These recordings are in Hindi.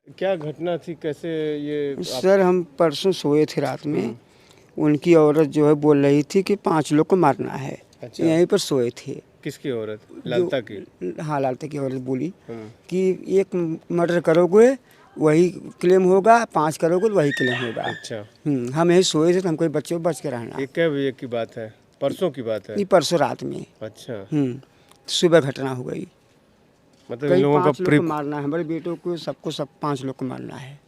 क्या घटना थी, कैसे ये सर हम परसों सोए थे रात में, उनकी औरत जो है बोल रही थी कि 5 लोग को मारना है। अच्छा। यहीं पर सोए थे। किसकी औरत? जो ललता की? हाँ, लालता की औरत बोली हम्म, कि एक मर्डर करोगे वही क्लेम होगा, 5 करोगे तो वही क्लेम होगा। अच्छा। हम यहीं सोए थे तो हमको बच्चों बच के रहना। ये क्या बजे की बात है? परसों की बात है? ये परसों रात में अच्छा। सुबह घटना हो गई। मतलब इन कई लोगों का 5 लोग को मारना है, हमारे बेटों को सबको सब 5 लोग को मारना है।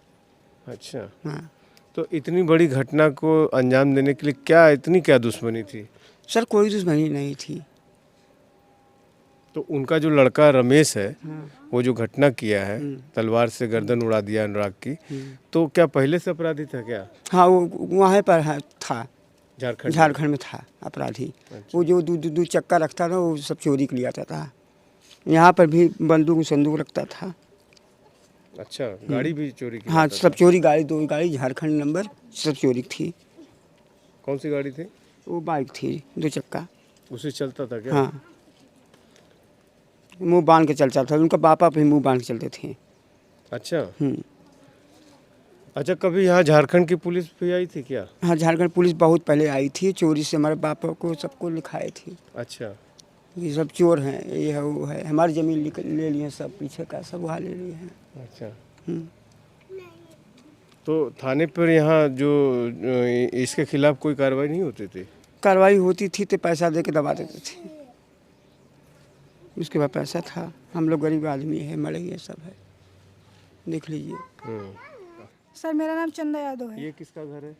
अच्छा। हाँ तो इतनी बड़ी घटना को अंजाम देने के लिए क्या इतनी क्या दुश्मनी थी? सर, कोई दुश्मनी नहीं थी। तो उनका जो लड़का रमेश है, हाँ। वो जो घटना किया है, तलवार से गर्दन उड़ा दिया अनुराग की, तो क्या पहले से अपराधी था क्या? हाँ, वो वहाँ पर था, झारखंड में? झारखंड में था अपराधी। अच्छा। वो जो दू चक्का रखता था वो सब चोरी के लिए आता था। यहाँ पर भी बंदूक संदूक रखता था। अच्छा, गाड़ी भी चोरी की हाँ, जाता सब था? चोरी, गाड़ी 2 गाड़ी झारखंड नंबर सब चोरी थी। कौन सी गाड़ी थी? वो बाइक थी 2 चक्का। उसे चलता था क्या? हाँ, मुँह बांध के चलता था। उनका बापा भी मुँह बांध के चलते थे। अच्छा। अच्छा, कभी यहाँ झारखंड की पुलिस भी आई थी क्या? हाँ, झारखंड पुलिस बहुत पहले आई थी, चोरी से हमारे पापा को सबको लिखाई थी। अच्छा। ये सब चोर हैं, ये है वो है, हमारी ज़मीन ले लिए, सब पीछे का सब वहाँ ले लिए हैं। अच्छा। तो थाने पर यहाँ जो इसके खिलाफ कोई कार्रवाई नहीं होती थी? कार्रवाई होती थी तो पैसा दे के दबा देते थे। उसके बाद पैसा था। हम लोग गरीब आदमी है, मरे ये सब है, देख लीजिए। सर मेरा नाम चंदा यादव है। ये किसका घर है?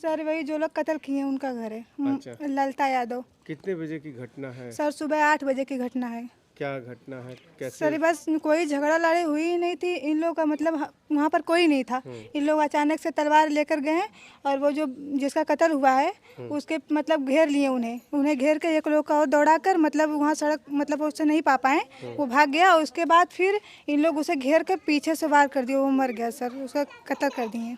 सर वही जो लोग कत्ल किए हैं उनका घर है। अच्छा। ललता यादव। कितने बजे की घटना है? सर सुबह 8 बजे की घटना है। क्या घटना है, कैसे? सर बस कोई झगड़ा लड़ाई हुई ही नहीं थी इन लोगों का, मतलब वहाँ पर कोई नहीं था। इन लोग अचानक से तलवार लेकर गए हैं और वो जो जिसका कत्ल हुआ है उसके मतलब घेर लिए उन्हें घेर के एक लोग का और दौड़ा कर मतलब वहाँ सड़क मतलब उससे नहीं पा पाए, वो भाग गया। उसके बाद फिर इन लोग उसे घेर कर पीछे से वार कर दिए, वो मर गया सर, उसका कत्ल कर दिए।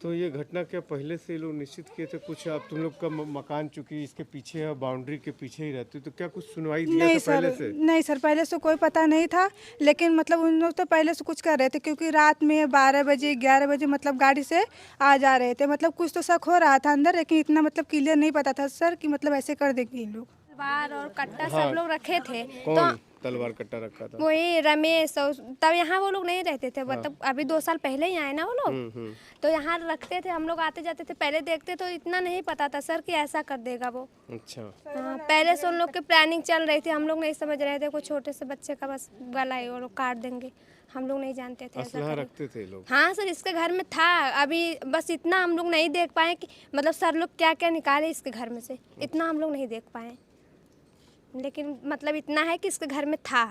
तो ये घटना क्या पहले से लोग निश्चित किए थे? कुछ अब तुम लोग का मकान चूंकि इसके पीछे है, बाउंड्री के पीछे ही रहती, तो क्या कुछ सुनवाई दिया नहीं था पहले सर, से? नहीं सर, पहले से कोई पता नहीं था, लेकिन मतलब उन लोग तो पहले से कुछ कर रहे थे क्योंकि रात में 12 बजे 11 बजे मतलब गाड़ी से आ जा रहे थे। मतलब कुछ तो शक हो रहा था अंदर, लेकिन इतना मतलब क्लियर नहीं पता था सर कि मतलब ऐसे कर देंगे इन लोग। तलवार और कट्टा हाँ। सब लोग रखे थे। कौन तलवार कट्टा रखा था? वही रमेश और तब यहाँ वो लोग नहीं रहते थे, मतलब अभी 2 साल पहले ही आए ना वो लोग। तो यहाँ रखते थे, हम लोग आते जाते थे, पहले देखते तो इतना नहीं पता था सर कि ऐसा कर देगा वो। अच्छा। हाँ, पहले से उन लोग की प्लानिंग चल रही थी, हम लोग नहीं समझ रहे थे कोई छोटे से बच्चे का बस गला ही वो लोग काट देंगे, हम लोग नहीं जानते थे ऐसा असलहा करेंगे। रखते थे लोग? हाँ सर, इसके घर में था, अभी बस इतना हम लोग नहीं देख पाए कि मतलब सर लोग क्या क्या निकाले इसके घर में से, इतना हम लोग नहीं देख पाए, लेकिन मतलब इतना है कि इसके घर में था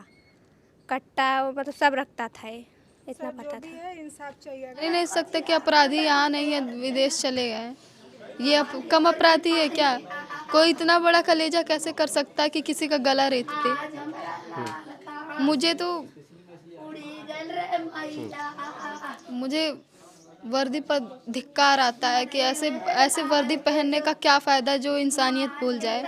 कट्टा, मतलब सब रखता था, इतना पता था। इंसाफ चाहिए। नहीं सकते कि अपराधी यहाँ नहीं है, विदेश चले गए। ये कम अपराधी है क्या? कोई इतना बड़ा कलेजा कैसे कर सकता है कि किसी का गला रेत दे? मुझे वर्दी पर धिक्कार आता है कि ऐसे वर्दी पहनने का क्या फ़ायदा जो इंसानियत भूल जाए।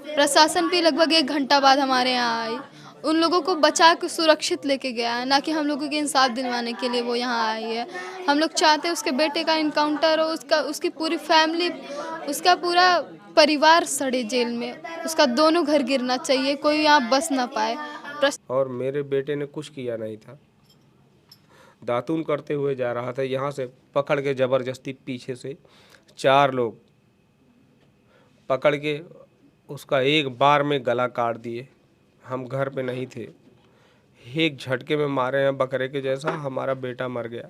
प्रशासन भी लगभग 1 घंटा बाद हमारे यहाँ आई, उन लोगों को बचा के सुरक्षित लेके गया है, ना कि हम लोगों के इंसाफ दिलवाने के लिए वो यहाँ आई है। हम लोग चाहते हैं उसके बेटे का इनकाउंटर हो, उसकी पूरी फैमिली, उसका पूरा परिवार सड़े जेल में, उसका दोनों घर गिरना चाहिए, कोई यहाँ बस ना पाए। और मेरे बेटे ने कुछ किया नहीं था, दातून करते हुए जा रहा था, यहाँ से पकड़ के ज़बरदस्ती पीछे से 4 लोग पकड़ के उसका एक बार में गला काट दिए। हम घर पे नहीं थे, एक झटके में मारे हैं बकरे के जैसा, हमारा बेटा मर गया।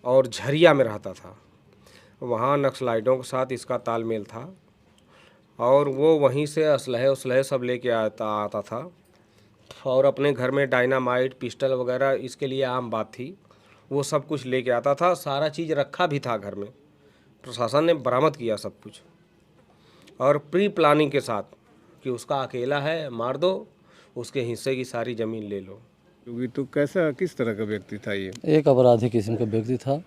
और झरिया में रहता था, वहाँ नक्सलाइटों के साथ इसका तालमेल था और वो वहीं से असलहे सब लेके आता था और अपने घर में डायनामाइट पिस्टल वगैरह इसके लिए आम बात थी, वो सब कुछ लेके आता था। सारा चीज़ रखा भी था घर में, प्रशासन ने बरामद किया सब कुछ और प्री प्लानिंग के साथ कि उसका अकेला है, मार दो, उसके हिस्से की सारी ज़मीन ले लो। क्योंकि तो कैसा किस तरह का व्यक्ति था ये? एक अपराधी किस्म का व्यक्ति था,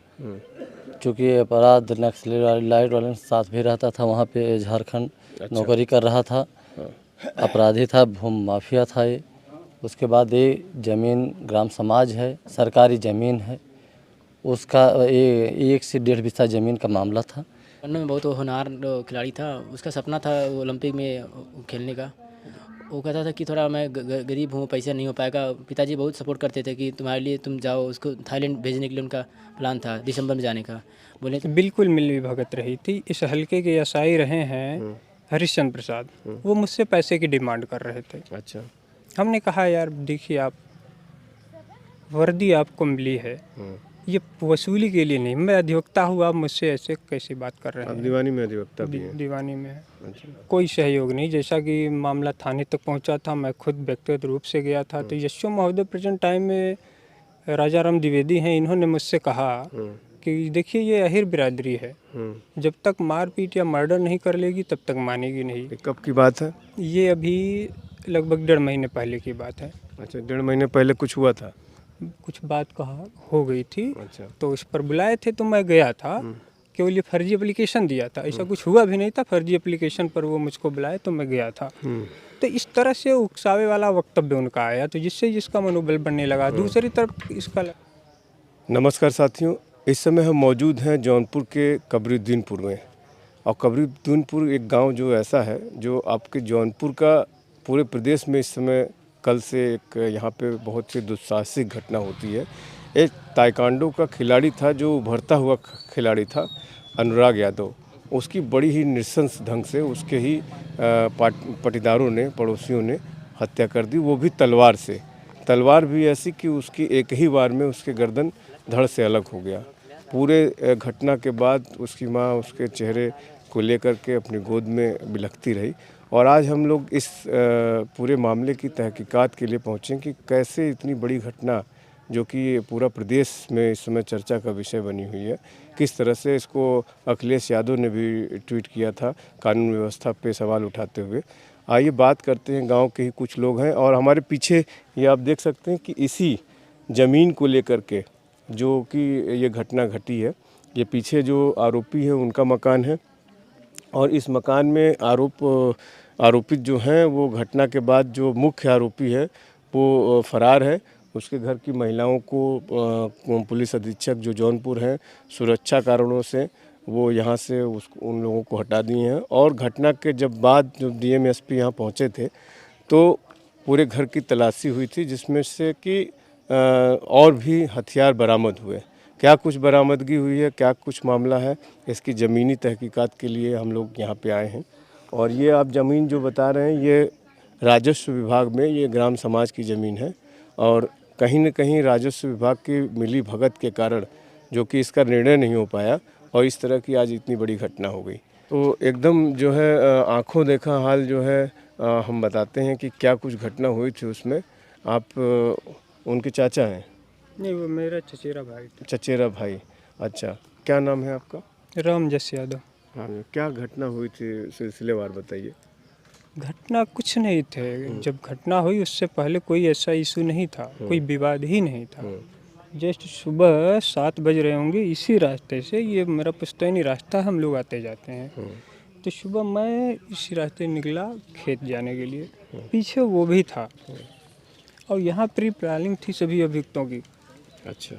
क्योंकि अपराध नक्सलाइट वाले के साथ भी रहता था, वहाँ पे झारखंड नौकरी कर रहा था, अपराधी था, भूमि माफिया था ये, उसके बाद ये ज़मीन ग्राम समाज है, सरकारी ज़मीन है, उसका ये 1 से 1.5 बिस्सा ज़मीन का मामला था। पढ़ने में बहुत होनहार खिलाड़ी था। उसका सपना था ओलंपिक में खेलने का। वो कहता था कि थोड़ा मैं गरीब हूँ, पैसा नहीं हो पाएगा। पिताजी बहुत सपोर्ट करते थे कि तुम्हारे लिए तुम जाओ। उसको थाईलैंड भेजने के लिए उनका प्लान था, दिसंबर में जाने का। बोले बिल्कुल मिली भगत रही थी। इस हल्के के एसआई रहे हैं हरिश्चंद्र प्रसाद, वो मुझसे पैसे की डिमांड कर रहे थे। अच्छा। हमने कहा यार देखिए, आप वर्दी आपको मिली है, ये वसूली के लिए नहीं। मैं अधिवक्ता हूँ, आप मुझसे ऐसे कैसी बात कर रहे आप हैं? दीवानी में अधिवक्ता भी हैं। दीवानी में है। अच्छा। कोई सहयोग नहीं। जैसा कि मामला थाने तक पहुंचा था, मैं खुद व्यक्तिगत रूप से गया था। तो यशो महोदय प्रेजेंट टाइम में राजा राम द्विवेदी हैं, इन्होंने मुझसे कहा कि देखिए ये अहिर बिरादरी है, जब तक मारपीट या मर्डर नहीं कर लेगी तब तक मानेगी नहीं। ये कब की बात है? ये अभी लगभग 1.5 महीने पहले की बात है। अच्छा, 1.5 महीने पहले कुछ हुआ था? कुछ बात कहा हो गई थी। अच्छा। तो उस पर बुलाए थे तो मैं गया था, केवल ये फर्जी एप्लीकेशन दिया था, ऐसा कुछ हुआ भी नहीं था। फर्जी एप्लीकेशन पर वो मुझको बुलाए तो मैं गया था। तो इस तरह से उकसावे वाला वक्तव्य उनका आया, तो जिससे जिसका मनोबल बढ़ने लगा। दूसरी तरफ इसका नमस्कार साथियों, इस समय हम मौजूद हैं जौनपुर के कबरुद्दीनपुर में। और कबरुद्दीनपुर एक गांव जो ऐसा है जो आपके जौनपुर का पूरे प्रदेश में इस समय कल से एक यहाँ पे बहुत सी दुस्साहसिक घटना होती है। एक ताइक्वांडो का खिलाड़ी था जो उभरता हुआ खिलाड़ी था, अनुराग यादव। उसकी बड़ी ही नृशंस ढंग से उसके ही पटीदारों ने, पड़ोसियों ने हत्या कर दी, वो भी तलवार से। तलवार भी ऐसी कि उसकी एक ही वार में उसके गर्दन धड़ से अलग हो गया। पूरे घटना के बाद उसकी माँ उसके चेहरे को लेकर के अपनी गोद में बिलखती रही। और आज हम लोग इस पूरे मामले की तहकीकात के लिए पहुँचे कि कैसे इतनी बड़ी घटना, जो कि पूरा प्रदेश में इस समय चर्चा का विषय बनी हुई है, किस तरह से इसको अखिलेश यादव ने भी ट्वीट किया था कानून व्यवस्था पे सवाल उठाते हुए। आइए बात करते हैं, गांव के ही कुछ लोग हैं और हमारे पीछे ये आप देख सकते हैं कि इसी ज़मीन को लेकर के जो कि ये घटना घटी है, ये पीछे जो आरोपी है उनका मकान है। और इस मकान में आरोपित जो हैं वो घटना के बाद जो मुख्य आरोपी है वो फरार है। उसके घर की महिलाओं को पुलिस अधीक्षक जो जौनपुर हैं सुरक्षा कारणों से वो यहाँ से उन लोगों को हटा दिए हैं। और घटना के जब बाद जब डीएम-एसपी यहाँ पहुँचे थे तो पूरे घर की तलाशी हुई थी, जिसमें से कि और भी हथियार बरामद हुए। क्या कुछ बरामदगी हुई है, क्या कुछ मामला है, इसकी ज़मीनी तहकीकात के लिए हम लोग यहाँ पे आए हैं। और ये आप ज़मीन जो बता रहे हैं ये राजस्व विभाग में ये ग्राम समाज की ज़मीन है। और कहीं न कहीं राजस्व विभाग की मिली भगत के कारण जो कि इसका निर्णय नहीं हो पाया और इस तरह की आज इतनी बड़ी घटना हो गई। तो एकदम जो है आँखों देखा हाल जो है हम बताते हैं कि क्या कुछ घटना हुई थी उसमें। आप उनके चाचा हैं? नहीं, वो मेरा चचेरा भाई था। चचेरा भाई, अच्छा। क्या नाम है आपका? रामजस यादव। हाँ, क्या घटना हुई थी, सिलसिलेवार बताइए। घटना कुछ नहीं थे। जब घटना हुई उससे पहले कोई ऐसा इशू नहीं था, कोई विवाद ही नहीं था। जस्ट सुबह 7 बज रहे होंगे, इसी रास्ते से, ये मेरा पुश्तैनी रास्ता, हम लोग आते जाते हैं। तो सुबह मैं इसी रास्ते निकला खेत जाने के लिए, पीछे वो भी था। और यहाँ प्री प्लानिंग थी सभी अभियुक्तों की। अच्छा।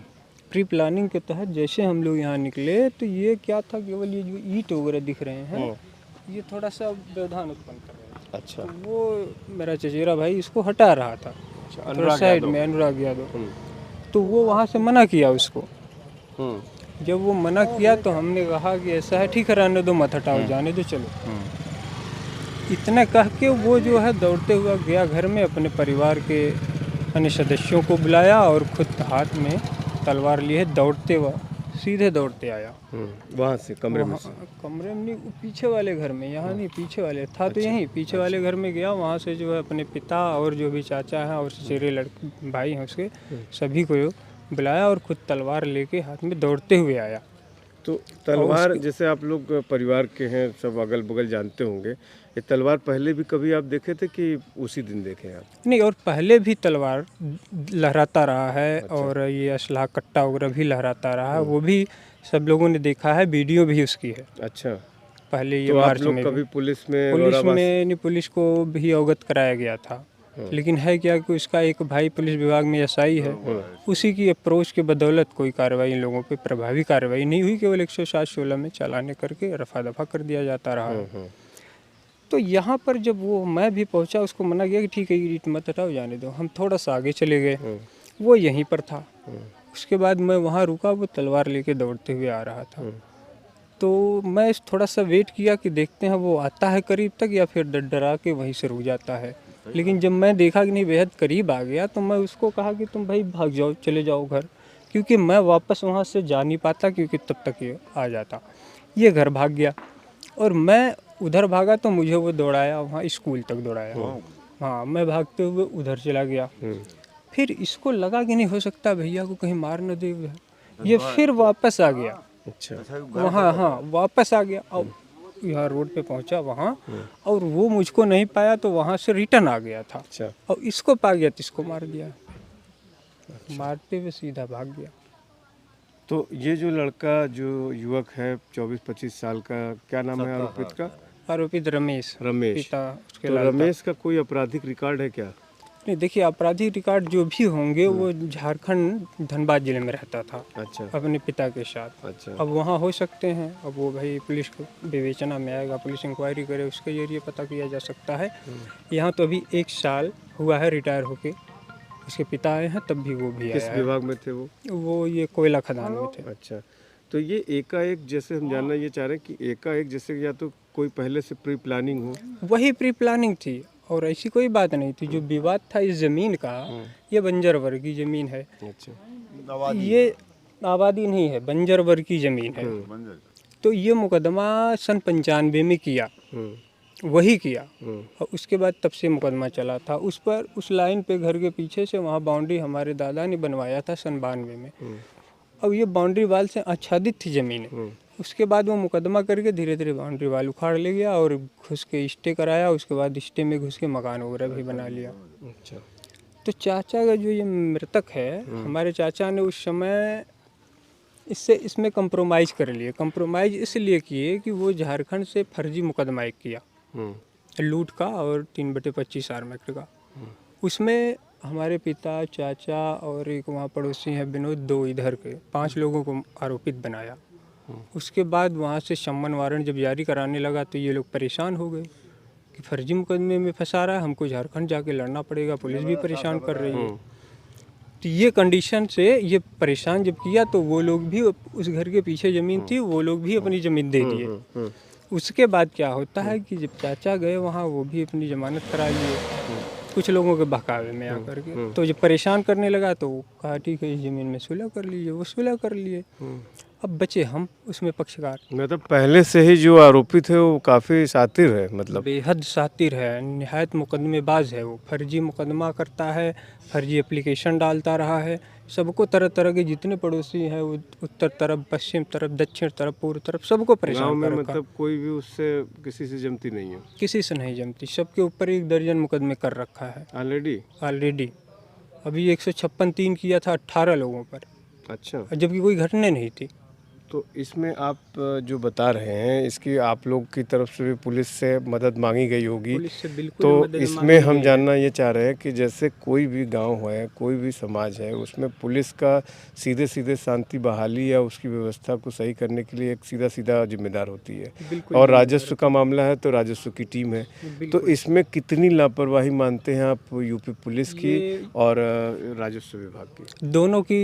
प्री प्लानिंग के तहत जैसे हम लोग यहाँ निकले तो ये क्या था, केवल ये जो ईंट वगैरह दिख रहे हैं ये थोड़ा सा व्यवधान उत्पन्न कर रहे हैं। अच्छा। तो वो मेरा चचेरा भाई इसको हटा रहा था थोड़ा साइड में, अनुराग यादव। तो वो वहाँ से मना किया उसको। जब वो मना किया तो हमने कहा कि ऐसा है, ठीक है रहने दो, मत हटाओ, जाने दो, चलो। इतना कह के वो जो है दौड़ते हुआ गया घर में, अपने परिवार के अन्य सदस्यों को बुलाया और खुद हाथ में तलवार लिए दौड़ते हुआ सीधे दौड़ते आया वहाँ से कमरे में? कमरे में नहीं, पीछे वाले घर में, यहाँ नहीं, पीछे वाले था। तो यहीं पीछे वाले घर में गया, वहाँ से जो है अपने पिता और जो भी चाचा हैं और चचेरे लड़के भाई हैं उसके, सभी को बुलाया और खुद तलवार लेके हाथ में दौड़ते हुए आया। तो तलवार, जैसे आप लोग परिवार के हैं, सब अगल बगल जानते होंगे, ये तलवार पहले भी कभी आप देखे थे कि उसी दिन देखे आप? नहीं, और पहले भी तलवार लहराता रहा है। अच्छा। और ये असलाह कट्टा वगैरह भी लहराता रहा है, वो भी सब लोगों ने देखा है, वीडियो भी उसकी है। अच्छा। पहले ये तो मार्च आप लोग में कभी पुलिस में नहीं, पुलिस को भी अवगत कराया गया था। लेकिन है क्या कि उसका एक भाई पुलिस विभाग में एसआई है, उसी की अप्रोच के बदौलत कोई कार्रवाई इन लोगों पे प्रभावी कार्रवाई नहीं हुई, केवल 107-16 में चालाने करके रफा दफा कर दिया जाता रहा। तो यहाँ पर जब वो मैं भी पहुँचा, उसको मना किया कि ठीक है ईंट मत हटाओ, जाने दो। हम थोड़ा सा आगे चले गए, वो यहीं पर था। उसके बाद मैं वहाँ रुका, वो तलवार लेके दौड़ते हुए आ रहा था। तो मैं थोड़ा सा वेट किया कि देखते हैं वो आता है करीब तक या फिर डरा के वहीं से रुक जाता है। लेकिन जब मैं देखा कि नहीं बेहद करीब आ गया, तो मैं उसको कहा कि तुम भाई भाग जाओ, चले जाओ घर, क्योंकि मैं वापस वहाँ से जा नहीं पाता, क्योंकि तब तक ये आ जाता। ये घर भाग गया और मैं उधर भागा, तो मुझे वो दौड़ाया वहाँ स्कूल तक दौड़ाया। हाँ, मैं भागते हुए उधर चला गया। फिर इसको लगा कि नहीं हो सकता भैया को कहीं मार न दे, ये फिर वापस आ गया। अच्छा, वहाँ हाँ वापस आ गया और यहाँ रोड पे पहुँचा वहाँ, और वो मुझको नहीं पाया तो वहाँ से रिटर्न आ गया था। अच्छा। और इसको पा गया तो इसको मार दिया। मारते हुए सीधा भाग गया। तो ये जो लड़का जो युवक है 24-25 साल का, क्या नाम है आरोपित का? आरोपित रमेश। रमेश। पिता उसके तो लाल था। रमेश का कोई आपराधिक रिकॉर्ड है क्या? नहीं, देखिए आपराधिक रिकॉर्ड जो भी होंगे वो झारखंड धनबाद जिले में रहता था अच्छा अपने पिता के साथ। अच्छा। अब वहाँ हो सकते हैं, अब वो भाई पुलिस को विवेचना में आएगा, पुलिस इंक्वायरी करे, उसके जरिए पता किया जा सकता है। यहाँ तो अभी 1 साल हुआ है रिटायर होके, उसके पिता आए हैं तब भी वो भी किस आया है। विभाग में थे वो? वो ये कोयला खदान में थे। अच्छा, तो ये एकाएक, जैसे हम जानना ये चाह रहे हैं कि एकाएक जैसे या तो कोई पहले से प्री प्लानिंग हो? वही प्री प्लानिंग थी और ऐसी कोई बात नहीं थी। जो विवाद था इस जमीन का, ये बंजर वर्ग की जमीन है। अच्छा। ये आबादी नहीं है, बंजर वर्ग की जमीन है। तो ये मुकदमा सन 95 में किया, वही किया, और उसके बाद तब से मुकदमा चला था उस पर। उस लाइन पे घर के पीछे से वहाँ बाउंड्री हमारे दादा ने बनवाया था सन 92 में। अब ये बाउंड्री वाल से आच्छादित थी ज़मीन। उसके बाद वो मुकदमा करके धीरे धीरे बाउंड्री वाल उखाड़ ले गया और घुस के स्टे कराया। उसके बाद स्टे में घुस के मकान वगैरह भी बना लिया। अच्छा। तो चाचा का जो ये मृतक है, हमारे चाचा ने उस समय इसमें कंप्रोमाइज़ कर लिए। कंप्रोमाइज़ इसलिए किए कि वो झारखंड से फर्जी मुकदमा एक किया, लूट का और 3/25 आर्मेक्ट का। उसमें हमारे पिता, चाचा और एक वहाँ पड़ोसी हैं विनोद, 2 इधर के, 5 लोगों को आरोपित बनाया। उसके बाद वहाँ से सम्मन वारंट जब जारी कराने लगा तो ये लोग परेशान हो गए कि फर्जी मुकदमे में फंसा रहा है, हमको झारखंड जाके लड़ना पड़ेगा, पुलिस भी परेशान कर रही है। तो ये कंडीशन से ये परेशान जब किया तो वो लोग भी, उस घर के पीछे ज़मीन थी, वो लोग भी अपनी ज़मीन दे दिए। उसके बाद क्या होता है कि जब चाचा गए वहाँ, वो भी अपनी जमानत करा लिए कुछ लोगों के बहकावे में आकर के। तो जब परेशान करने लगा तो कहा ठीक है इस ज़मीन में सुलह कर लीजिए, वो सुलह कर लिए। अब बचे हम उसमें पक्षकार। मतलब पहले से ही जो आरोपित है वो काफ़ी शातिर है, मतलब बेहद शातिर है, निहायत मुकदमेबाज है। वो फर्जी मुकदमा करता है, फर्जी एप्लीकेशन डालता रहा है। सबको तरह तरह के जितने पड़ोसी हैं, उत्तर तरफ, पश्चिम तरफ, दक्षिण तरफ, पूर्व तरफ, सबको परेशान कर रखा। मतलब कोई भी उससे किसी से जमती नहीं है? किसी से नहीं जमती। सबके ऊपर 1 दर्जन मुकदमे कर रखा है ऑलरेडी। अभी 156(3) किया था 18 लोगों पर। अच्छा। जबकि कोई घटना नहीं थी। तो इसमें आप जो बता रहे हैं, इसकी आप लोग की तरफ से भी पुलिस से मदद मांगी गई होगी। पुलिस से बिल्कुल तो मदद इसमें हम जानना ये चाह रहे हैं कि जैसे कोई भी गांव है, कोई भी समाज है, उसमें पुलिस का सीधे सीधे शांति बहाली या उसकी व्यवस्था को सही करने के लिए एक सीधा सीधा जिम्मेदार होती है, और राजस्व का मामला है तो राजस्व की टीम है। तो इसमें कितनी लापरवाही मानते हैं आप यूपी पुलिस की और राजस्व विभाग की? दोनों की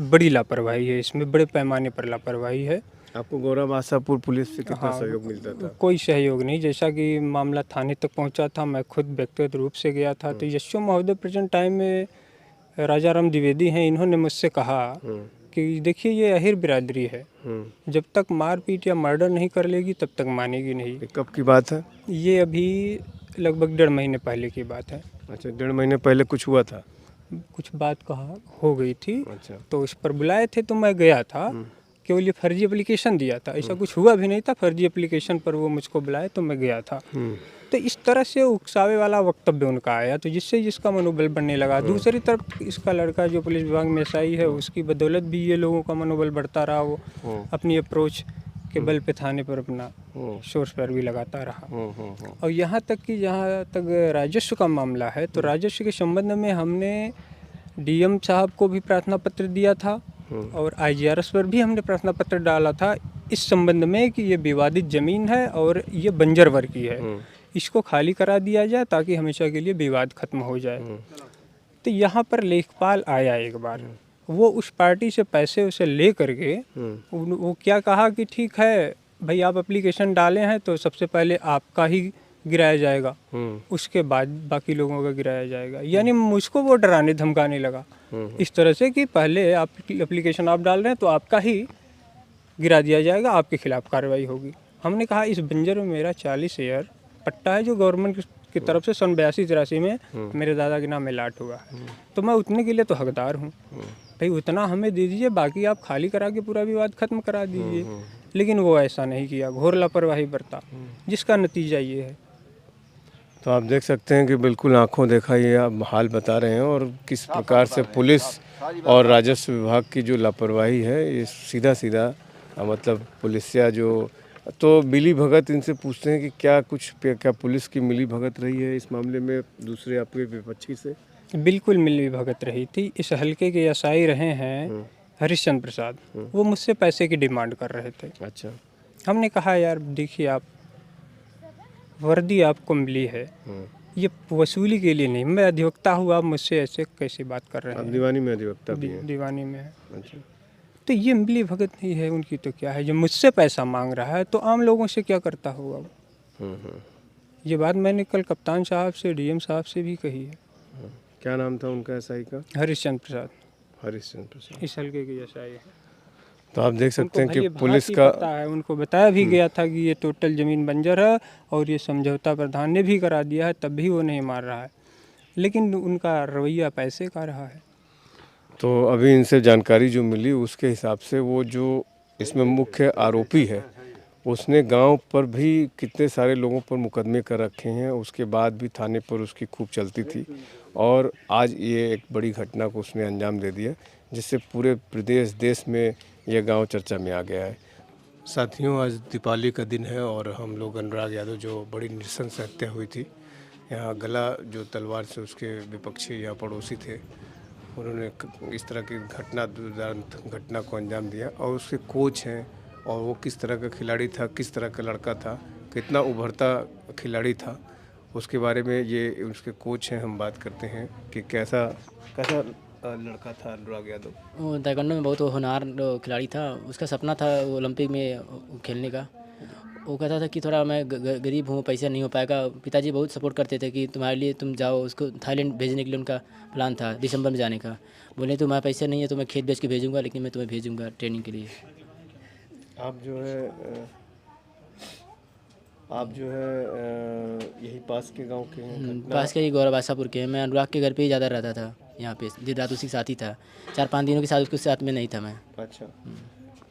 बड़ी लापरवाही है, इसमें बड़े पैमाने पर लापरवाही है। आपको गौरव आशापुर पुलिस से कितना सहयोग मिलता था? कोई सहयोग नहीं। जैसा कि मामला थाने तक पहुंचा था, मैं खुद व्यक्तिगत रूप से गया था। तो यशो महोदय प्रेजेंट टाइम में राजाराम द्विवेदी हैं, इन्होंने मुझसे कहा कि देखिए ये अहिर बिरादरी है, जब तक मारपीट या मर्डर नहीं कर लेगी तब तक मानेगी नहीं। कब की बात है ये? अभी लगभग 1.5 महीने पहले की बात है। अच्छा, 1.5 महीने पहले कुछ हुआ था? कुछ बात कहा हो गई थी। अच्छा। तो इस पर बुलाए थे तो मैं गया था, केवल ये फर्जी एप्लीकेशन दिया था, ऐसा कुछ हुआ भी नहीं था। फर्जी एप्लीकेशन पर वो मुझको बुलाए तो मैं गया था। तो इस तरह से उकसावे वाला वक्तव्य उनका आया, तो जिससे जिसका मनोबल बढ़ने लगा। दूसरी तरफ इसका लड़का जो पुलिस विभाग में एसआई है, उसकी बदौलत भी ये लोगों का मनोबल बढ़ता रहा। वो अपनी अप्रोच के बल पे थाने पर अपना सोर्स पर भी लगाता रहा। और यहाँ तक कि जहाँ तक राजस्व का मामला है तो राजस्व के संबंध में हमने डीएम साहब को भी प्रार्थना पत्र दिया था और आईजीआरएस पर भी हमने प्रार्थना पत्र डाला था इस संबंध में कि ये विवादित ज़मीन है और ये बंजर वर्ग की है, इसको खाली करा दिया जाए ताकि हमेशा के लिए विवाद खत्म हो जाए। तो यहाँ पर लेखपाल आया एक बार, वो उस पार्टी से पैसे उसे ले करके वो क्या कहा कि ठीक है भाई आप एप्लीकेशन डाले हैं तो सबसे पहले आपका ही गिराया जाएगा, उसके बाद बाकी लोगों का गिराया जाएगा। यानी मुझको वो डराने धमकाने लगा इस तरह से कि पहले आप एप्लीकेशन आप डाल रहे हैं तो आपका ही गिरा दिया जाएगा, आपके खिलाफ कार्रवाई होगी। हमने कहा इस बंजर में मेरा 40 एकड़ पट्टा है जो गवर्नमेंट की तरफ से सन 82-83 में मेरे दादा के नाम में लाट हुआ है, तो मैं उतने के लिए तो हकदार हूँ भाई, उतना हमें दे दीजिए, बाकी आप खाली करा के पूरा विवाद खत्म करा दीजिए। लेकिन वो ऐसा नहीं किया, घोर लापरवाही बरता, जिसका नतीजा ये है। तो आप देख सकते हैं कि बिल्कुल आंखों देखा ये आप हाल बता रहे हैं और किस प्रकार से पुलिस और राजस्व विभाग की जो लापरवाही है ये सीधा सीधा मतलब पुलिसिया जो तो मिली भगत इनसे पूछते हैं कि क्या पुलिस की मिली भगत रही है इस मामले में दूसरे आपके विपक्षी से? बिल्कुल मिली भगत रही थी। इस हल्के के एसआई रहे हैं हरिश्चंद्र प्रसाद, वो मुझसे पैसे की डिमांड कर रहे थे। अच्छा। हमने कहा यार देखिए आप वर्दी आपको मिली है, ये वसूली के लिए नहीं, मैं अधिवक्ता हूँ, आप मुझसे ऐसे कैसे बात कर रहे हैं? दीवानी में अधिवक्ता भी हैं। दीवानी में है। अच्छा। तो ये मिली भगत नहीं है उनकी, तो क्या है, जो मुझसे पैसा मांग रहा है तो आम लोगों से क्या करता होगा। ये बात मैंने कल कप्तान साहब से डीएम साहब से भी कही है। क्या नाम था उनका एसआई का? हरिश्चंद्र प्रसाद। हरिश्चंद्र प्रसाद इस हल्के के एसआई है। तो आप देख सकते हैं कि पुलिस का है, उनको बताया भी गया था कि ये टोटल ज़मीन बंजर है और ये समझौता प्रधान ने भी करा दिया है, तब भी वो नहीं मान रहा है, लेकिन उनका रवैया पैसे का रहा है। तो अभी इनसे जानकारी जो मिली उसके हिसाब से वो जो इसमें मुख्य आरोपी है उसने गांव पर भी कितने सारे लोगों पर मुकदमे कर रखे हैं, उसके बाद भी थाने पर उसकी खूब चलती थी और आज ये एक बड़ी घटना को उसने अंजाम दे दिया जिससे पूरे प्रदेश देश में यह गांव चर्चा में आ गया है। साथियों, आज दीपावली का दिन है और हम लोग अनुराग यादव जो बड़ी नृशंस हत्या हुई थी, यहाँ गला जो तलवार से उसके विपक्षी यहाँ पड़ोसी थे उन्होंने इस तरह की घटना को अंजाम दिया और उसके कोच हैं और वो किस तरह का खिलाड़ी था, किस तरह का लड़का था, कितना उभरता खिलाड़ी था, उसके बारे में ये उसके कोच हैं, हम बात करते हैं कि कैसा लड़का था अनुराग यादव। वो ताइक्वांडो में बहुत होनहार खिलाड़ी था, उसका सपना था ओलंपिक में खेलने का। वो कहता था कि थोड़ा मैं गरीब हूँ, पैसा नहीं हो पाएगा। पिताजी बहुत सपोर्ट करते थे कि तुम्हारे लिए तुम जाओ, उसको थाईलैंड भेजने के लिए उनका प्लान था दिसंबर में जाने का। बोले तुम्हारा पैसा नहीं है तो मैं खेत बेच के भेजूँगा, लेकिन मैं तुम्हें भेजूँगा ट्रेनिंग के लिए। आप जो है यही पास के गांव के हैं? पास के ही गौरव आशापुर के हैं। मैं अनुराग के घर पे ही ज़्यादा रहता था, यहाँ पे दिन रात उसी के साथ ही था। 4-5 दिनों के साथ उसके साथ में नहीं था मैं। अच्छा।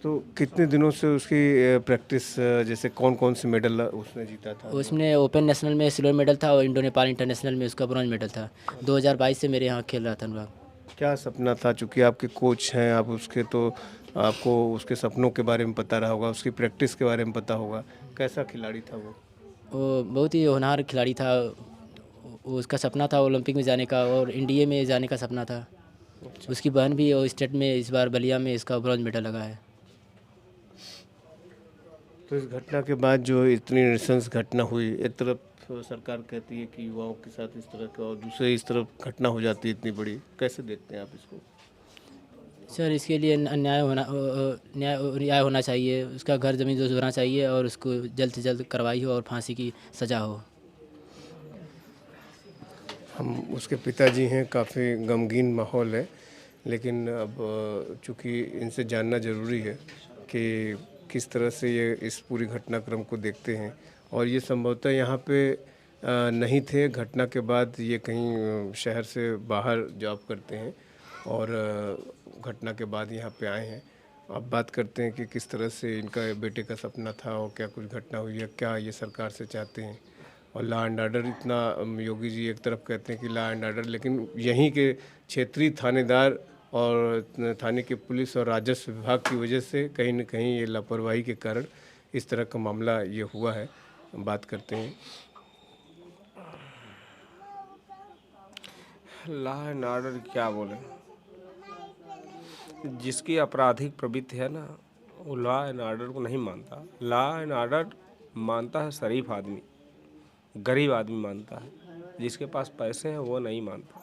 तो कितने दिनों से उसकी प्रैक्टिस, जैसे कौन कौन से मेडल उसने जीता था? उसने ओपन नेशनल में सिल्वर मेडल था और इंडो नेपाल इंटरनेशनल में उसका ब्रॉन्ज मेडल था। 2022 से मेरे यहाँ खेल रहा था अनुराग। क्या सपना था? चूँकि आपके कोच हैं आप उसके, तो आपको उसके सपनों के बारे में पता रहा होगा, उसकी प्रैक्टिस के बारे में पता होगा। कैसा खिलाड़ी था वो? वो बहुत ही होनहार खिलाड़ी था। उसका सपना था ओलंपिक में जाने का और इंडिया में जाने का सपना था। उसकी बहन भी और स्टेट में इस बार बलिया में इसका ब्रॉन्ज मेडल लगा है। तो इस घटना के बाद जो इतनी नृशंस घटना हुई, एक तरफ सरकार कहती है कि युवाओं के साथ इस तरह का और दूसरे इस तरफ घटना हो जाती है इतनी बड़ी, कैसे देखते हैं आप इसको? सर इसके लिए न्याय होना चाहिए, उसका घर ज़मीन जो होना चाहिए और उसको जल्द से जल्द कार्रवाई हो और फांसी की सज़ा हो। हम उसके पिताजी हैं, काफ़ी गमगीन माहौल है, लेकिन अब चूँकि इनसे जानना ज़रूरी है कि किस तरह से ये इस पूरी घटनाक्रम को देखते हैं और ये संभवतः यहाँ पे नहीं थे, घटना के बाद ये कहीं शहर से बाहर जॉब करते हैं और घटना के बाद यहाँ पे आए हैं। अब बात करते हैं कि किस तरह से इनका बेटे का सपना था और क्या कुछ घटना हुई है, क्या ये सरकार से चाहते हैं। और लॉ एंड ऑर्डर इतना, योगी जी एक तरफ कहते हैं कि लॉ एंड ऑर्डर, लेकिन यहीं के क्षेत्रीय थानेदार और थाने के पुलिस और राजस्व विभाग की वजह से कहीं न कहीं ये लापरवाही के कारण इस तरह का मामला ये हुआ है। बात करते हैं। लॉ एंड ऑर्डर क्या बोले, जिसकी आपराधिक प्रवृत्ति है ना वो लॉ एंड ऑर्डर को नहीं मानता। लॉ एंड ऑर्डर मानता है शरीफ आदमी, गरीब आदमी मानता है, जिसके पास पैसे हैं वो नहीं मानता।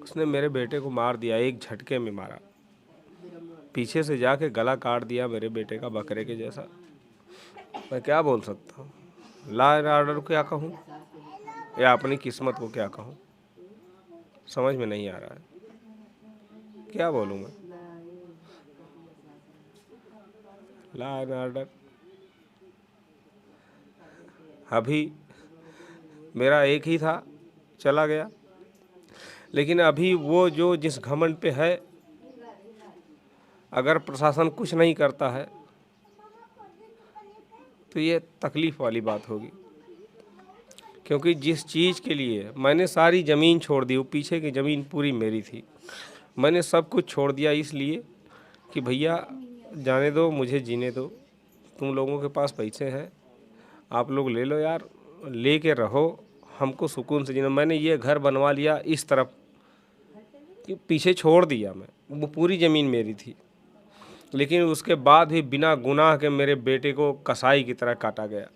उसने मेरे बेटे को मार दिया, एक झटके में मारा, पीछे से जाके गला काट दिया मेरे बेटे का बकरे के जैसा। मैं क्या बोल सकता हूँ, लॉ एंड ऑर्डर को क्या कहूँ या अपनी किस्मत को क्या कहूँ, समझ में नहीं आ रहा है, क्या बोलूँ मैं। लॉ एंड ऑर्डर अभी मेरा एक ही था, चला गया, लेकिन अभी वो जो जिस घमंड पे है, अगर प्रशासन कुछ नहीं करता है तो ये तकलीफ़ वाली बात होगी। क्योंकि जिस चीज़ के लिए मैंने सारी ज़मीन छोड़ दी, वो पीछे की ज़मीन पूरी मेरी थी, मैंने सब कुछ छोड़ दिया इसलिए कि भैया जाने दो, मुझे जीने दो, तुम लोगों के पास पैसे हैं, आप लोग ले लो यार, ले के रहो, हमको सुकून से जीना। मैंने ये घर बनवा लिया इस तरफ कि पीछे छोड़ दिया मैं, वो पूरी ज़मीन मेरी थी, लेकिन उसके बाद भी बिना गुनाह के मेरे बेटे को कसाई की तरह काटा गया।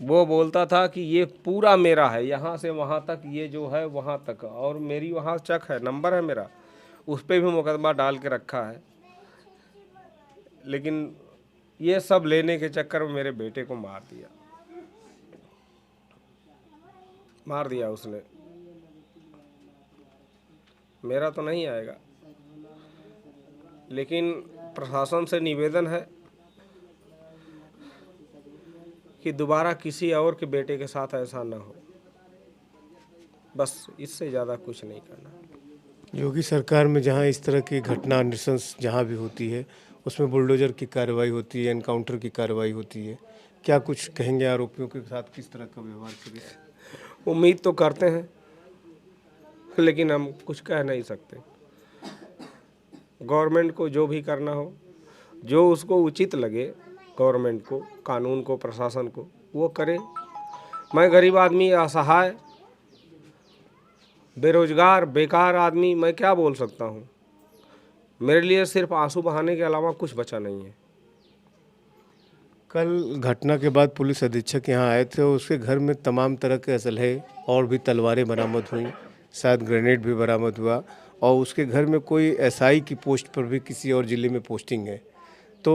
वो बोलता था कि ये पूरा मेरा है, यहाँ से वहाँ तक, ये जो है वहाँ तक, और मेरी वहाँ चक है, नंबर है मेरा, उस पर भी मुकदमा डाल के रखा है। लेकिन ये सब लेने के चक्कर में मेरे बेटे को मार दिया, मार दिया उसने। मेरा तो नहीं आएगा, लेकिन प्रशासन से निवेदन है कि दोबारा किसी और के बेटे के साथ ऐसा ना हो, बस इससे ज़्यादा कुछ नहीं करना। योगी सरकार में जहाँ इस तरह की घटना नृशंस जहाँ भी होती है उसमें बुलडोजर की कार्रवाई होती है, एनकाउंटर की कार्रवाई होती है, क्या कुछ कहेंगे आरोपियों के साथ किस तरह का व्यवहार करें? उम्मीद तो करते हैं, लेकिन हम कुछ कह नहीं सकते। गवर्नमेंट को जो भी करना हो, जो उसको उचित लगे, गवर्नमेंट को, कानून को, प्रशासन को, वो करे। मैं गरीब आदमी, असहाय, बेरोजगार, बेकार आदमी, मैं क्या बोल सकता हूँ। मेरे लिए सिर्फ आंसू बहाने के अलावा कुछ बचा नहीं है। कल घटना के बाद पुलिस अधीक्षक यहाँ आए थे और उसके घर में तमाम तरह के असलहे और भी तलवारें बरामद हुई, शायद ग्रेनेड भी बरामद हुआ, और उसके घर में कोई एसआई की पोस्ट पर भी किसी और ज़िले में पोस्टिंग है। तो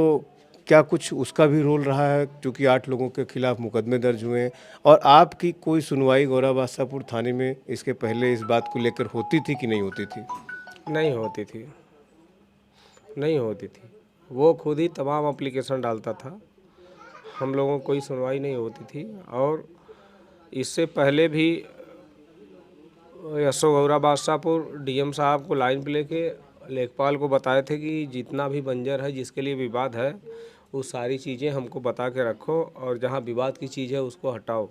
क्या कुछ उसका भी रोल रहा है, क्योंकि 8 लोगों के खिलाफ मुकदमे दर्ज हुए हैं? और आपकी कोई सुनवाई गौरा बादशाहपुर थाने में इसके पहले इस बात को लेकर होती थी कि नहीं होती थी? नहीं होती थी, नहीं होती थी। वो खुद ही तमाम एप्लीकेशन डालता था, हम लोगों को कोई सुनवाई नहीं होती थी। और इससे पहले भी यशो गौरा बादशाहपुर डीएम साहब को लाइन पे लेके लेखपाल को बताए थे कि जितना भी बंजर है, जिसके लिए विवाद है, वो सारी चीज़ें हमको बता के रखो, और जहाँ विवाद की चीज़ है उसको हटाओ।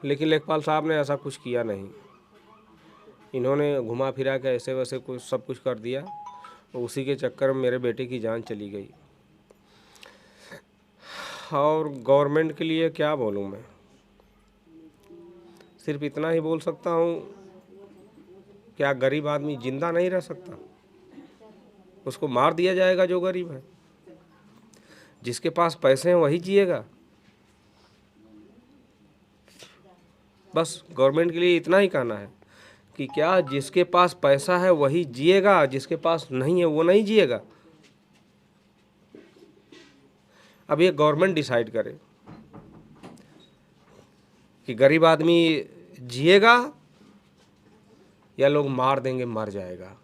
लेकिन लेखपाल साहब ने ऐसा कुछ किया नहीं, इन्होंने घुमा फिरा के ऐसे वैसे कुछ सब कुछ कर दिया। उसी के चक्कर में मेरे बेटे की जान चली गई। और गवर्नमेंट के लिए क्या बोलूँ मैं, सिर्फ इतना ही बोल सकता हूँ, क्या गरीब आदमी जिंदा नहीं रह सकता? उसको मार दिया जाएगा जो गरीब है। जिसके पास पैसे हैं वही जिएगा। बस गवर्नमेंट के लिए इतना ही कहना है कि क्या जिसके पास पैसा है वही जिएगा, जिसके पास नहीं है वो नहीं जिएगा। अब ये गवर्नमेंट डिसाइड करे कि गरीब आदमी जिएगा या लोग मार देंगे, मर जाएगा।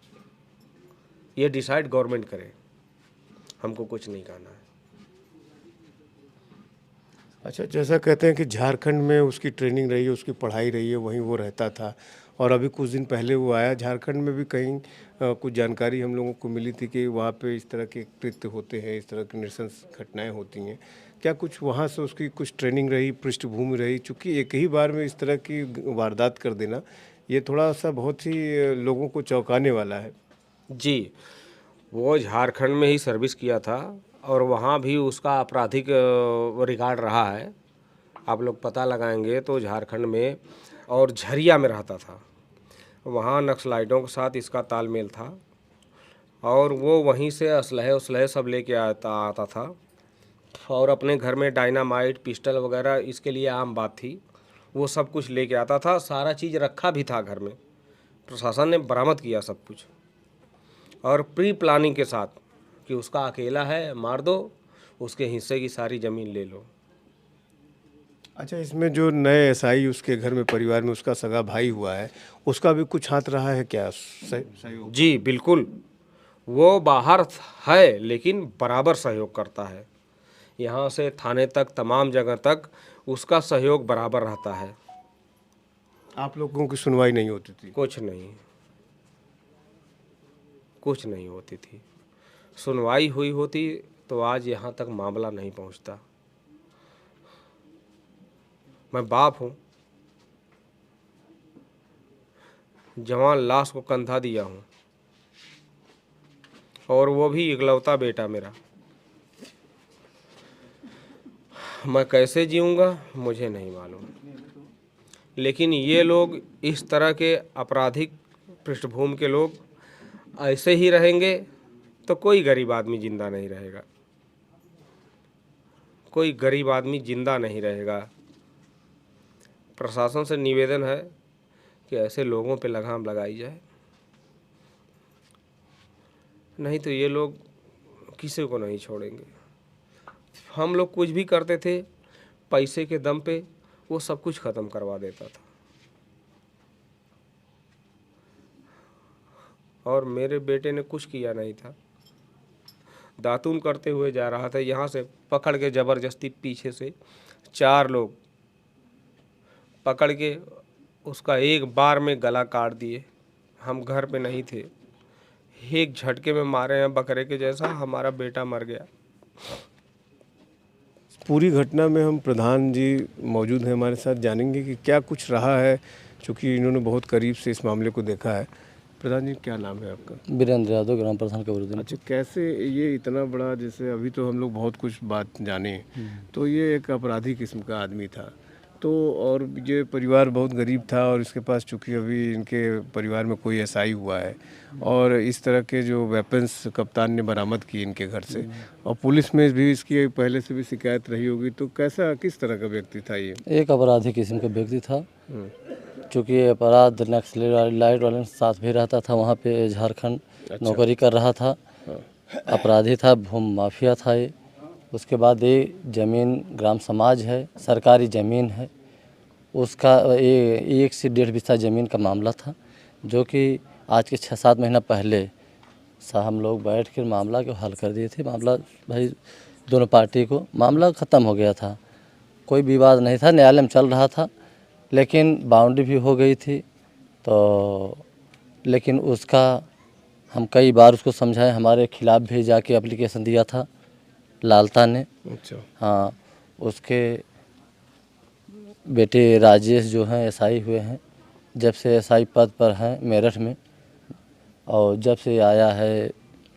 ये डिसाइड गवर्नमेंट करे, हमको कुछ नहीं कहना है। अच्छा, जैसा कहते हैं कि झारखंड में उसकी ट्रेनिंग रही है, उसकी पढ़ाई रही है, वहीं वो रहता था, और अभी कुछ दिन पहले वो आया। झारखंड में भी कहीं कुछ जानकारी हम लोगों को मिली थी कि वहाँ पे इस तरह के कृत्य होते हैं, इस तरह की नृशंस घटनाएं होती हैं। क्या कुछ वहाँ से उसकी कुछ ट्रेनिंग रही, पृष्ठभूमि रही? चूँकि एक ही बार में इस तरह की वारदात कर देना, ये थोड़ा सा बहुत ही लोगों को चौंकाने वाला है। जी, वो झारखंड में ही सर्विस किया था और वहाँ भी उसका आपराधिक रिकॉर्ड रहा है। आप लोग पता लगाएंगे तो झारखंड में और झरिया में रहता था। वहाँ नक्सलाइटों के साथ इसका तालमेल था और वो वहीं से असलहे सब लेके आता था और अपने घर में डायनामाइट पिस्टल वगैरह इसके लिए आम बात थी, वो सब कुछ लेके आता था। सारा चीज़ रखा भी था घर में, प्रशासन ने बरामद किया सब कुछ और प्री प्लानिंग के साथ कि उसका अकेला है, मार दो, उसके हिस्से की सारी ज़मीन ले लो। अच्छा, इसमें जो नए एसआई उसके घर में परिवार में उसका सगा भाई हुआ है, उसका भी कुछ हाथ रहा है क्या सहयोग? जी बिल्कुल, वो बाहर है लेकिन बराबर सहयोग करता है। यहाँ से थाने तक, तमाम जगह तक उसका सहयोग बराबर रहता है। आप लोगों की सुनवाई नहीं होती थी? कुछ नहीं होती थी। सुनवाई हुई होती तो आज यहाँ तक मामला नहीं पहुँचता। मैं बाप हूँ, जवान लाश को कंधा दिया हूँ और वो भी इकलौता बेटा मेरा। मैं कैसे जीऊँगा मुझे नहीं मालूम, लेकिन ये लोग इस तरह के आपराधिक पृष्ठभूमि के लोग ऐसे ही रहेंगे तो कोई गरीब आदमी जिंदा नहीं रहेगा। कोई गरीब आदमी जिंदा नहीं रहेगा। प्रशासन से निवेदन है कि ऐसे लोगों पे लगाम लगाई जाए, नहीं तो ये लोग किसी को नहीं छोड़ेंगे। हम लोग कुछ भी करते थे पैसे के दम पे, वो सब कुछ ख़त्म करवा देता था। और मेरे बेटे ने कुछ किया नहीं था, दातून करते हुए जा रहा था, यहाँ से पकड़ के ज़बरदस्ती पीछे से 4 लोग पकड़ के उसका एक बार में गला काट दिए। हम घर पे नहीं थे, एक झटके में मारे हैं बकरे के जैसा, हमारा बेटा मर गया। पूरी घटना में हम प्रधान जी मौजूद हैं हमारे साथ, जानेंगे कि क्या कुछ रहा है, क्योंकि इन्होंने बहुत करीब से इस मामले को देखा है। प्रधान जी, क्या नाम है आपका? वीरेंद्र यादव, ग्राम प्रधान कब्रुद्दीन। अच्छा, कैसे ये इतना बड़ा, जैसे अभी तो हम लोग बहुत कुछ बात जाने, तो ये एक अपराधी किस्म का आदमी था, तो और ये परिवार बहुत गरीब था और इसके पास चूँकि अभी इनके परिवार में कोई एसआई हुआ है और इस तरह के जो वेपन्स कप्तान ने बरामद किए इनके घर से, और पुलिस में भी इसकी पहले से भी शिकायत रही होगी, तो कैसा किस तरह का व्यक्ति था ये? एक अपराधी किस्म का व्यक्ति था, चूँकि अपराध नक्सलाइट वाले के साथ भी रहता था, वहाँ पे झारखंड नौकरी कर रहा था, अपराधी था, भूमि माफिया था ये। उसके बाद ये ज़मीन ग्राम समाज है, सरकारी ज़मीन है, उसका 1 से 1.5 बिस्सा ज़मीन का मामला था, जो कि आज के 6-7 महीना पहले हम लोग बैठ कर मामला को हल कर दिए थे। मामला भाई दोनों पार्टी को मामला ख़त्म हो गया था, कोई विवाद नहीं था, न्यायालय में चल रहा था, लेकिन बाउंड्री भी हो गई थी। तो लेकिन उसका हम कई बार उसको समझाए, हमारे खिलाफ़ भी जाके एप्लीकेशन दिया था लालता ने। अच्छा। हाँ, उसके बेटे राजेश जो हैं एसआई हुए हैं, जब से एसआई पद पर हैं मेरठ में, और जब से आया है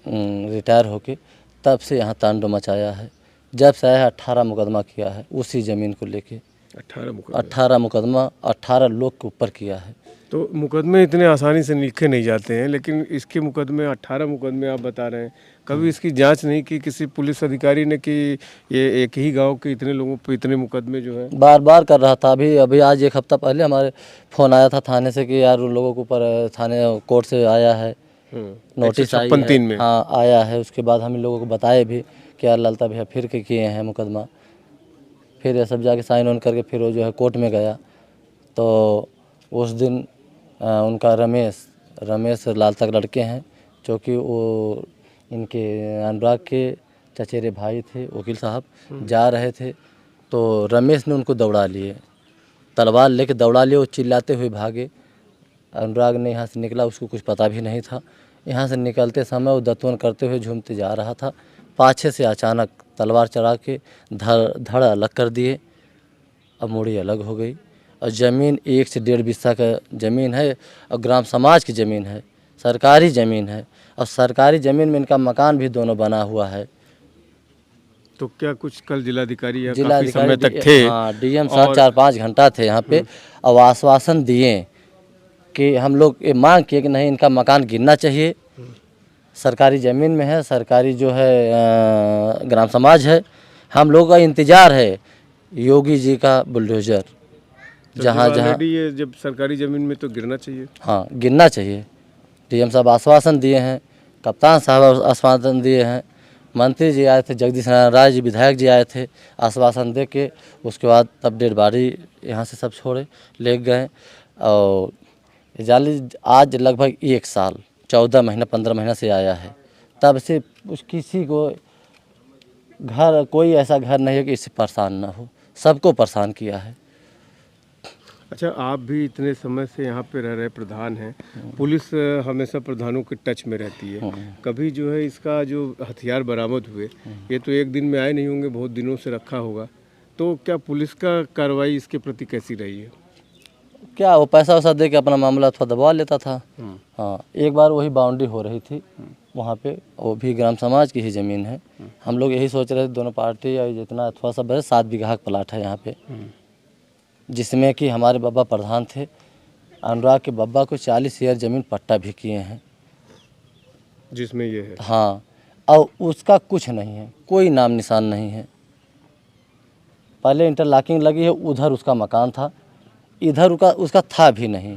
रिटायर होके, तब से यहाँ तांडव मचाया है। जब से आया 18 मुकदमा किया है उसी ज़मीन को लेके। 18 मुकदमा 18 लोग के ऊपर किया है। तो मुकदमे इतने आसानी से लिखे नहीं जाते हैं, लेकिन इसके मुकदमे 18 मुकदमे आप बता रहे हैं, कभी इसकी जांच नहीं की किसी पुलिस अधिकारी ने कि ये एक ही गांव के इतने लोगों पे इतने मुकदमे जो है? बार बार कर रहा था। अभी आज 1 हफ्ता पहले हमारे फ़ोन आया था थाने से कि यार उन लोगों के ऊपर थाने कोर्ट से आया है नोटिस, 156 में। हाँ आया है। उसके बाद हम इन लोगों को बताए भी कि यार ललता भैया फिर के किए हैं मुकदमा। फिर ये सब जाके साइन ऑन करके फिर वो जो है कोर्ट में गया, तो उस दिन उनका रमेश लालता के लड़के हैं, जो कि वो इनके अनुराग के चचेरे भाई थे, वकील साहब जा रहे थे, तो रमेश ने उनको दौड़ा लिए, तलवार लेके दौड़ा लिए, वो चिल्लाते हुए भागे। अनुराग ने यहाँ से निकला, उसको कुछ पता भी नहीं था। यहाँ से निकलते समय वो दत्तवन करते हुए झूमते जा रहा था, पाछे से अचानक तलवार चढ़ा के धड़ अलग कर दिए, अब मूड़ी अलग हो गई। और ज़मीन 1 से 1.5 बिस्सा का ज़मीन है और ग्राम समाज की ज़मीन है, सरकारी ज़मीन है और सरकारी ज़मीन में इनका मकान भी दोनों बना हुआ है। तो क्या कुछ कल जिलाधिकारी या काफी जिलाधिकारी समय तक थे? हाँ, डीएम साहब 4-5 घंटा थे यहाँ पे और आश्वासन दिए कि हम लोग ये मांग किए कि नहीं इनका मकान गिरना चाहिए, सरकारी ज़मीन में है, सरकारी जो है ग्राम समाज है, हम लोगों का इंतज़ार है योगी जी का बुलडोज़र। तो जहाँ जब ऑलरेडी ये जब सरकारी ज़मीन में तो गिरना चाहिए। हाँ गिरना चाहिए। डीएम साहब आश्वासन दिए हैं, कप्तान साहब आश्वासन दिए हैं, मंत्री जी आए थे, जगदीश नारायण राय जी विधायक जी आए थे, आश्वासन दे के उसके बाद तब डेड बॉडी यहाँ से सब छोड़े ले गए। और जाली आज लगभग 1 साल 14 महीना 15 महीना से आया है, तब से किसी को घर कोई ऐसा घर नहीं है कि इससे परेशान ना हो, सबको परेशान किया है। अच्छा, आप भी इतने समय से यहाँ पे रह रहे प्रधान हैं, पुलिस हमेशा प्रधानों के टच में रहती है, कभी जो है इसका जो हथियार बरामद हुए ये तो एक दिन में आए नहीं होंगे, बहुत दिनों से रखा होगा, तो क्या पुलिस का कार्रवाई इसके प्रति कैसी रही है? क्या वो पैसा वैसा दे के अपना मामला थोड़ा दबा लेता था। हाँ, एक बार वही बाउंड्री हो रही थी वहाँ पे, वो भी ग्राम समाज की ही ज़मीन है। हम लोग यही सोच रहे थे दोनों पार्टी या जितना थोड़ा सा बड़े 7 बीघा का प्लाट है यहाँ पे, जिसमें कि हमारे बाबा प्रधान थे, अनुराग के बाबा को 40 एकड़ ज़मीन पट्टा भी किए हैं, जिसमें ये है। हाँ, और उसका कुछ नहीं है, कोई नाम निशान नहीं है। पहले इंटरलॉकिंग लगी है, उधर उसका मकान था, इधर उसका था भी नहीं,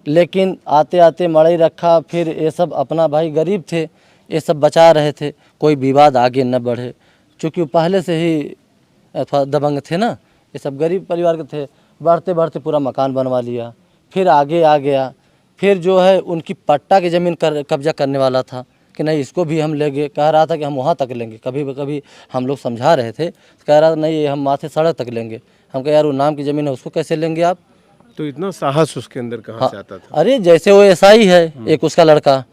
लेकिन आते आते मड़ई रखा, फिर ये सब अपना भाई गरीब थे, ये सब बचा रहे थे, कोई विवाद आगे न बढ़े, चूँकि पहले से ही थोड़ा दबंग थे ना, ये सब गरीब परिवार के थे, बढ़ते बढ़ते पूरा मकान बनवा लिया, फिर आगे आ गया, फिर जो है उनकी पट्टा की ज़मीन कब्जा करने वाला था कि नहीं इसको भी हम लेंगे, कह रहा था कि हम वहाँ तक लेंगे, कभी हम लोग समझा रहे थे, कह रहा था नहीं हम माथे सड़क तक लेंगे, हम कह यार वो नाम की ज़मीन है उसको कैसे लेंगे आप। तो इतना साहस उसके अंदर कहाँ से आता था? अरे जैसे वो एसआई है एक उसका लड़का,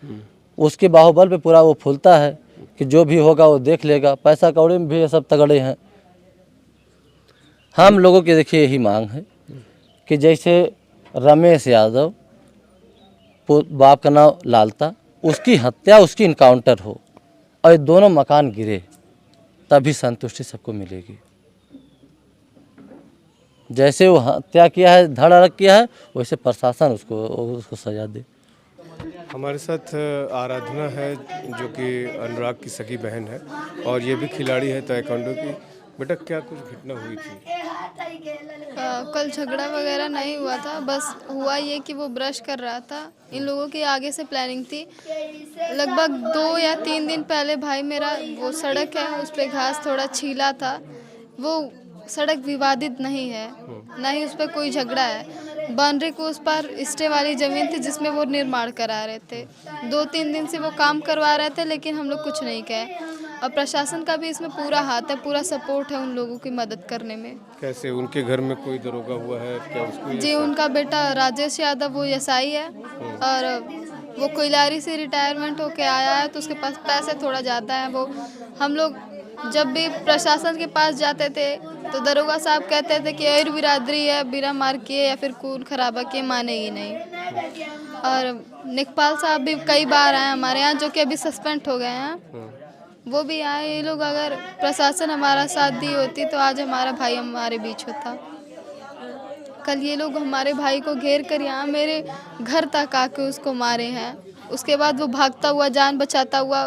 उसके बाहुबल पे पूरा वो फूलता है कि जो भी होगा वो देख लेगा, पैसा कौड़े में भी ये सब तगड़े हैं। हम लोगों की देखिए यही मांग है कि जैसे रमेश यादव बाप का नाम लालता, उसकी हत्या उसकी इनकाउंटर हो और ये दोनों मकान गिरे, तभी संतुष्टि सबको मिलेगी। जैसे वो हत्या किया है, धड़ किया है, वैसे प्रशासन उसको सजा दे। हमारे साथ आराधना है जो कि अनुराग की सगी बहन है और ये भी खिलाड़ी है ताइक्वांडो की। बेटा क्या कुछ घटना हुई थी? कल झगड़ा वगैरह नहीं हुआ था, बस हुआ ये कि वो ब्रश कर रहा था, इन लोगों की आगे से प्लानिंग थी। लगभग 2 या 3 दिन पहले भाई मेरा वो सड़क है उस पर घास थोड़ा छीला था, वो सड़क विवादित नहीं है, ना ही उस पर कोई झगड़ा है। बाउंड्री को उस पर स्टे वाली ज़मीन थी जिसमें वो निर्माण करा रहे थे, 2-3 दिन से वो काम करवा रहे थे, लेकिन हम लोग कुछ नहीं कहे। और प्रशासन का भी इसमें पूरा हाथ है, पूरा सपोर्ट है उन लोगों की मदद करने में। कैसे उनके घर में कोई दरोगा हुआ है क्या? उसको जी उनका बेटा राजेश यादव वो एसआई है और वो कोयलारी से रिटायरमेंट होके आया है, तो उसके पास पैसे थोड़ा ज़्यादा है। वो हम लोग जब भी प्रशासन के पास जाते थे तो दरोगा साहब कहते थे कि और बिरादरी है, बिना मार किए या फिर खून खराबा किए मानेगी नहीं। और निकपाल साहब भी कई बार आए हमारे यहाँ, जो कि अभी सस्पेंड हो गए हैं, वो भी आए। ये लोग अगर प्रशासन हमारा साथ दी होती तो आज हमारा भाई हमारे बीच होता। कल ये लोग हमारे भाई को घेर कर यहाँ मेरे घर तक आके उसको मारे हैं। उसके बाद वो भागता हुआ जान बचाता हुआ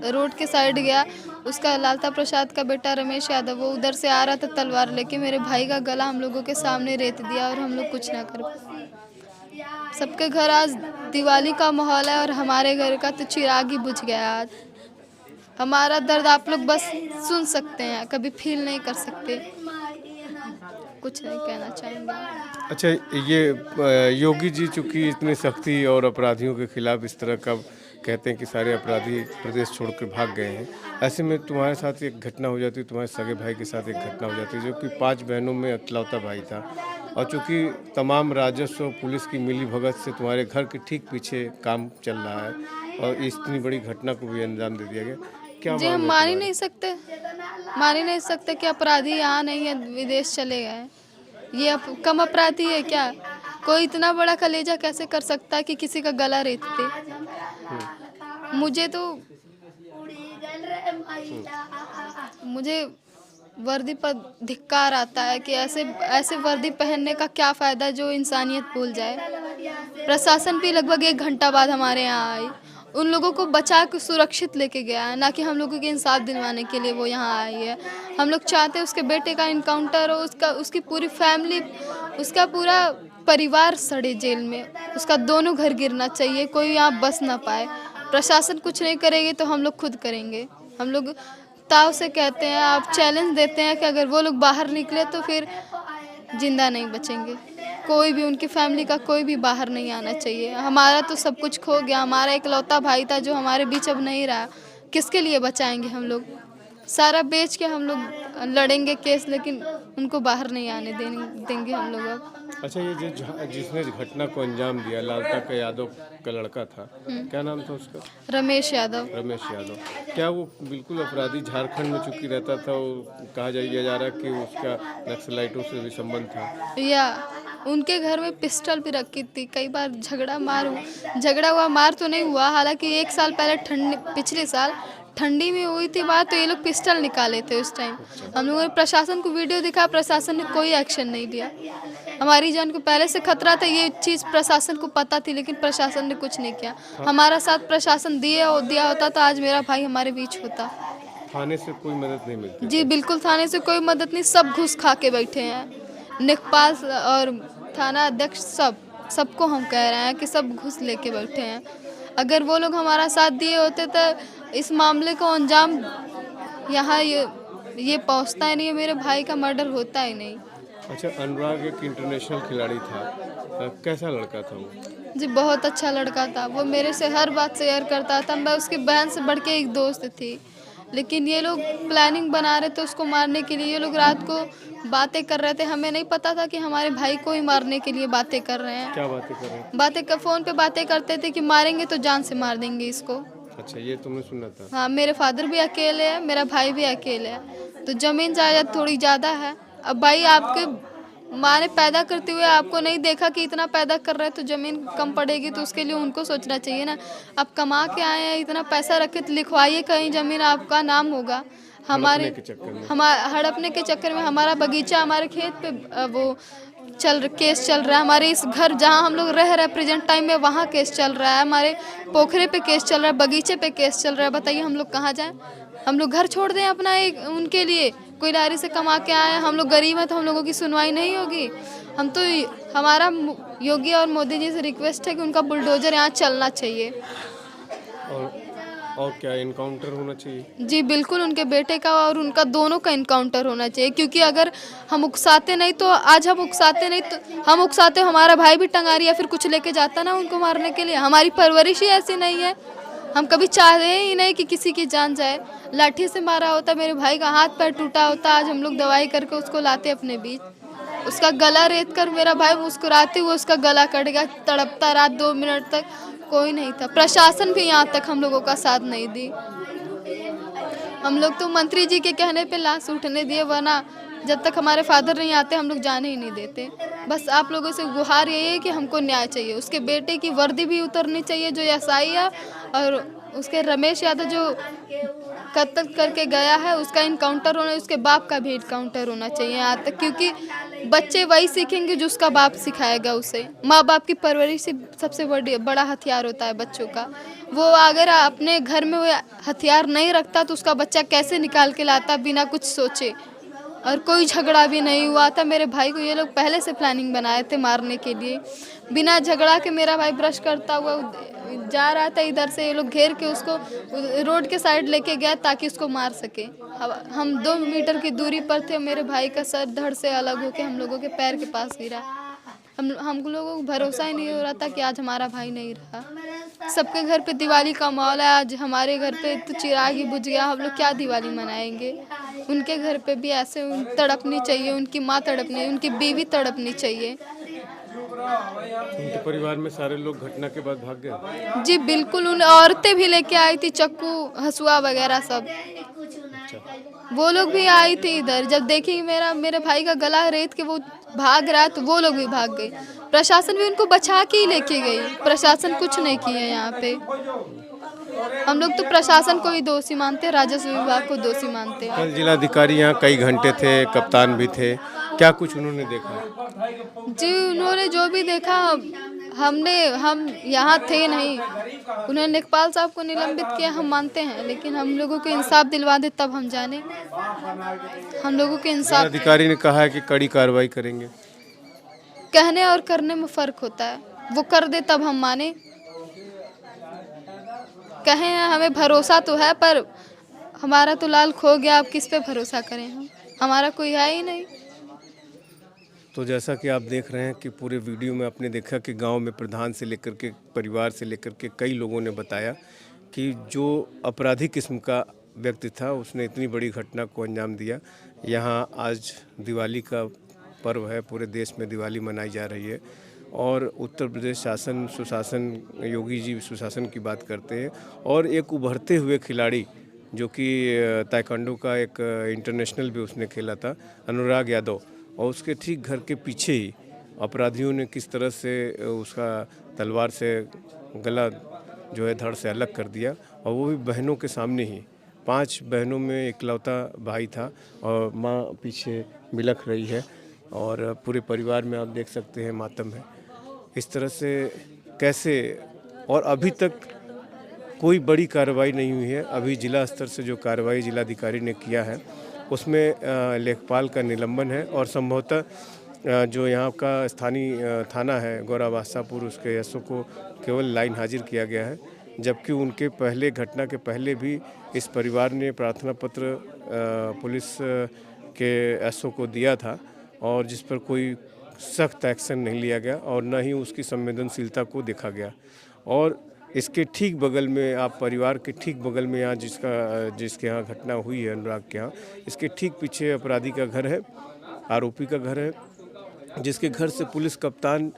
रोड के साइड गया। उसका लालता प्रसाद का बेटा रमेश यादव वो उधर से आ रहा था तलवार लेके, मेरे भाई का गला हम लोगों के सामने रेत दिया और हम लोग कुछ ना कर पाए। सबके घर आज दिवाली का माहौल है और हमारे घर का तो चिराग ही बुझ गया। आज हमारा दर्द आप लोग बस सुन सकते हैं, कभी फील नहीं कर सकते, कुछ नहीं कहना चाहेंगे। अच्छा, ये योगी जी चूँकि इतनी सख्ती और अपराधियों के खिलाफ इस तरह का कहते हैं कि सारे अपराधी प्रदेश छोड़कर भाग गए हैं, ऐसे में तुम्हारे साथ एक घटना हो जाती है, तुम्हारे सगे भाई के साथ एक घटना हो जाती है, जो कि 5 बहनों में इकलौता भाई था और चूँकि तमाम राजस्व पुलिस की मिली भगत से तुम्हारे घर के ठीक पीछे काम चल रहा है और इतनी बड़ी घटना को भी अंजाम दे दिया गया। क्या जी हम मान ही नहीं सकते कि अपराधी यहाँ नहीं है, विदेश चले गए। ये कम अपराधी है क्या? कोई इतना बड़ा कलेजा कैसे कर सकता है कि किसी का गला रेत दे। मुझे वर्दी पर धिक्कार आता है कि ऐसे वर्दी पहनने का क्या फ़ायदा जो इंसानियत भूल जाए। प्रशासन भी लगभग 1 घंटा बाद हमारे यहाँ आई, उन लोगों को बचा के सुरक्षित लेके गया है, ना कि हम लोगों के इंसाफ दिलवाने के लिए वो यहाँ आई है। हम लोग चाहते हैं उसके बेटे का इनकाउंटर हो, उसकी पूरी फैमिली, उसका पूरा परिवार सड़े जेल में, उसका दोनों घर गिरना चाहिए, कोई यहाँ बस ना पाए। प्रशासन कुछ नहीं करेगी तो हम लोग खुद करेंगे। हम लोग ताव से कहते हैं, आप चैलेंज देते हैं कि अगर वो लोग बाहर निकले तो फिर जिंदा नहीं बचेंगे। कोई भी, उनकी फैमिली का कोई भी बाहर नहीं आना चाहिए। हमारा तो सब कुछ खो गया, हमारा इकलौता भाई था जो हमारे बीच अब नहीं रहा। किसके लिए बचाएंगे हम लोग? सारा बेच के हम लोग लड़ेंगे केस, लेकिन उनको बाहर नहीं आने देंगे हम लोग अब। अच्छा, ये जिसने इस घटना को अंजाम दिया, लालता यादव का लड़का था, क्या नाम था उसका? रमेश यादव। रमेश यादव। क्या वो बिल्कुल अपराधी झारखंड में चूंकि रहता था, वो कहा जा रहा है कि उसका नक्सलाइटों से भी संबंध था, या उनके घर में पिस्टल भी रखी थी। कई बार झगड़ा हुआ, मार तो नहीं हुआ। हालांकि 1 साल पहले पिछले साल ठंडी में हुई थी बात, तो ये लोग पिस्टल निकाले थे उस टाइम। हम लोगों ने प्रशासन को वीडियो दिखा, प्रशासन ने कोई एक्शन नहीं लिया। हमारी जान को पहले से खतरा था, ये चीज़ प्रशासन को पता थी, लेकिन प्रशासन ने कुछ नहीं किया। हमारा साथ प्रशासन दिया होता तो आज मेरा भाई हमारे बीच होता। थाने से कोई मदद नहीं मिलती? जी बिल्कुल, थाने से कोई मदद नहीं, सब घुस खा के बैठे हैं। लेखपाल और थाना अध्यक्ष सबको हम कह रहे हैं कि सब घुस लेके बैठे हैं। अगर वो लोग हमारा साथ दिए होते तो इस मामले को अंजाम यहाँ ये पहुँचता ही नहीं, मेरे भाई का मर्डर होता ही नहीं। अच्छा, अनुराग एक इंटरनेशनल खिलाड़ी था, कैसा लड़का था वो? जी बहुत अच्छा लड़का था, वो मेरे से हर बात शेयर करता था। मैं उसकी बहन से बढ़ के एक दोस्त थी, लेकिन ये लोग प्लानिंग बना रहे थे उसको मारने के लिए। ये लोग रात को बातें कर रहे थे, हमें नहीं पता था कि हमारे भाई को ही मारने के लिए बातें कर रहे हैं। क्या बातें कर रहे हैं? फ़ोन पे बातें करते थे कि मारेंगे तो जान से मार देंगे इसको। अच्छा, ये तुमने सुना था? हाँ, मेरे फादर भी अकेले हैं, मेरा भाई भी अकेले है, तो ज़मीन जायदाद थोड़ी ज़्यादा है। अब भाई आपके माँ ने पैदा करते हुए आपको नहीं देखा कि इतना पैदा कर रहे हैं, तो ज़मीन कम पड़ेगी, तो उसके लिए उनको सोचना चाहिए ना। आप कमा के आए हैं, इतना पैसा रखे तो लिखवाइए कहीं ज़मीन, आपका नाम होगा। हड़पने के चक्कर में हमारा बगीचा, हमारे खेत पे वो केस चल रहा है। हमारे इस घर जहाँ हम लोग रह रहे हैं प्रेजेंट टाइम में, वहाँ केस चल रहा है। हमारे पोखरे पे केस चल रहा है, बगीचे पे केस चल रहा है। बताइए हम लोग कहाँ जाएं? हम लोग घर छोड़ दें अपना एक उनके लिए? कोई लारी से कमा के आए हैं, हम लोग गरीब हैं, तो हम लोगों की सुनवाई नहीं होगी। हम तो, हमारा योगी और मोदी जी से रिक्वेस्ट है कि उनका बुलडोजर यहाँ चलना चाहिए। और क्या इनकाउंटर होना चाहिए? जी बिल्कुल, उनके बेटे का और उनका दोनों का इनकाउंटर होना चाहिए, क्योंकि अगर हम उकसाते नहीं तो हम उकसाते हमारा भाई भी टंगारी या फिर कुछ लेके जाता ना उनको मारने के लिए। हमारी परवरिश ही ऐसी नहीं है, हम कभी चाहते ही नहीं कि किसी की जान जाए। लाठी से मारा होता, मेरे भाई का हाथ पैर टूटा होता, आज हम लोग दवाई करके उसको लाते अपने बीच, उसका गला रेत कर मेरा भाई मुस्कुराते हुए उसका गला कट गया, तड़पता रात 2 मिनट तक। कोई नहीं था, प्रशासन भी यहाँ तक हम लोगों का साथ नहीं दी। हम लोग तो मंत्री जी के कहने पे लाश उठने दिए, वरना जब तक हमारे फादर नहीं आते हम लोग जाने ही नहीं देते। बस आप लोगों से गुहार यही है कि हमको न्याय चाहिए। उसके बेटे की वर्दी भी उतरनी चाहिए जो एसआई है, और उसके रमेश यादव जो कत्ल करके गया है उसका इनकाउंटर होना, उसके बाप का भी इनकाउंटर होना चाहिए यहाँ तक, क्योंकि बच्चे वही सीखेंगे जो उसका बाप सिखाएगा उसे। माँ बाप की परवरिश सबसे बड़ा हथियार होता है बच्चों का। वो अगर अपने घर में वो हथियार नहीं रखता तो उसका बच्चा कैसे निकाल के लाता बिना कुछ सोचे। और कोई झगड़ा भी नहीं हुआ था, मेरे भाई को ये लोग पहले से प्लानिंग बनाए थे मारने के लिए। बिना झगड़ा के मेरा भाई ब्रश करता हुआ जा रहा था इधर से, ये लोग घेर के उसको रोड के साइड लेके गया ताकि उसको मार सके। हम 2 मीटर की दूरी पर थे, मेरे भाई का सर धड़ से अलग होके हम लोगों के पैर के पास गिरा। हम लोगों को भरोसा ही नहीं हो रहा था कि आज हमारा भाई नहीं रहा। सबके घर पे दिवाली का माहौल है, आज हमारे घर पे तो चिराग ही बुझ गया, हम लोग क्या दिवाली मनाएंगे। उनके घर पे भी ऐसे तड़पनी चाहिए, उनकी माँ तड़पनी, उनकी बीवी तड़पनी चाहिए। उनके परिवार में सारे लोग घटना के बाद भाग गए? जी बिल्कुल, उन औरतें भी लेके आई थी, चक्कू हसुआ वगैरह सब। वो लोग भी आई थी इधर, जब देखी मेरे भाई का गला रेत के वो भाग रहा है तो वो लोग भी भाग गए। प्रशासन भी उनको बचा के ही लेके गई। प्रशासन कुछ नहीं किया यहाँ पे। हम लोग तो प्रशासन को ही दोषी मानते हैं, राजस्व विभाग को दोषी मानते हैं। कल जिलाधिकारी यहाँ कई घंटे थे, कप्तान भी थे, क्या कुछ उन्होंने देखा? जी उन्होंने जो भी देखा, हम यहाँ थे नहीं। उन्होंने लेखपाल साहब को निलंबित किया, हम मानते हैं, लेकिन हम लोगों को इंसाफ दिलवा दे तब हम जाने। हम लोगों को इंसाफ, अधिकारी ने कहा है कि कड़ी कार्रवाई करेंगे। कहने और करने में फ़र्क होता है। वो कर दे तब हम माने। कहें हमें भरोसा तो है, पर हमारा तो लाल खो गया, अब किस पे भरोसा करें हम? हमारा कोई है ही नहीं। तो जैसा कि आप देख रहे हैं कि पूरे वीडियो में आपने देखा कि गांव में प्रधान से लेकर के परिवार से लेकर के कई लोगों ने बताया कि जो अपराधी किस्म का व्यक्ति था उसने इतनी बड़ी घटना को अंजाम दिया। यहाँ आज दिवाली का पर्व है, पूरे देश में दिवाली मनाई जा रही है और उत्तर प्रदेश शासन सुशासन, योगी जी सुशासन की बात करते हैं और एक उभरते हुए खिलाड़ी जो कि ताइक्वांडो का एक इंटरनेशनल भी उसने खेला था, अनुराग यादव, और उसके ठीक घर के पीछे ही अपराधियों ने किस तरह से उसका तलवार से गला जो है धड़ से अलग कर दिया और वो भी बहनों के सामने ही। 5 बहनों में इकलौता भाई था और माँ पीछे बिलख रही है और पूरे परिवार में आप देख सकते हैं मातम है। इस तरह से कैसे, और अभी तक कोई बड़ी कार्रवाई नहीं हुई है। अभी जिला स्तर से जो कार्रवाई जिलाधिकारी ने किया है उसमें लेखपाल का निलंबन है और संभवतः जो यहाँ का स्थानीय थाना है गौरा बादशाहपुर, उसके एसओ को केवल लाइन हाजिर किया गया है, जबकि उनके पहले घटना के पहले भी इस परिवार ने प्रार्थना पत्र पुलिस के एसओ को दिया था और जिस पर कोई सख्त एक्शन नहीं लिया गया और न ही उसकी संवेदनशीलता को देखा गया। और इसके ठीक बगल में, आप परिवार के ठीक बगल में यहाँ जिसके यहाँ घटना हुई है अनुराग के यहाँ, इसके ठीक पीछे अपराधी का घर है, आरोपी का घर है, जिसके घर से पुलिस कप्तान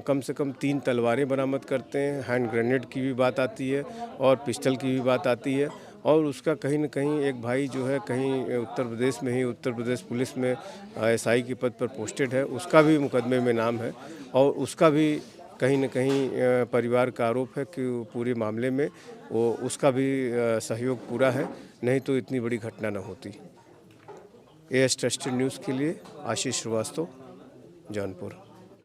कम से कम 3 तलवारें बरामद करते हैं, हैंड ग्रेनेड की भी बात आती है और पिस्टल की भी बात आती है। और उसका कहीं न कहीं एक भाई जो है कहीं उत्तर प्रदेश में ही उत्तर प्रदेश पुलिस में एसआई के पद पर पोस्टेड है, उसका भी मुकदमे में नाम है और उसका भी कहीं न कहीं परिवार का आरोप है कि पूरे मामले में वो उसका भी सहयोग पूरा है, नहीं तो इतनी बड़ी घटना न होती। एएस ट्रस्टेड न्यूज़ के लिए आशीष श्रीवास्तव, जौनपुर।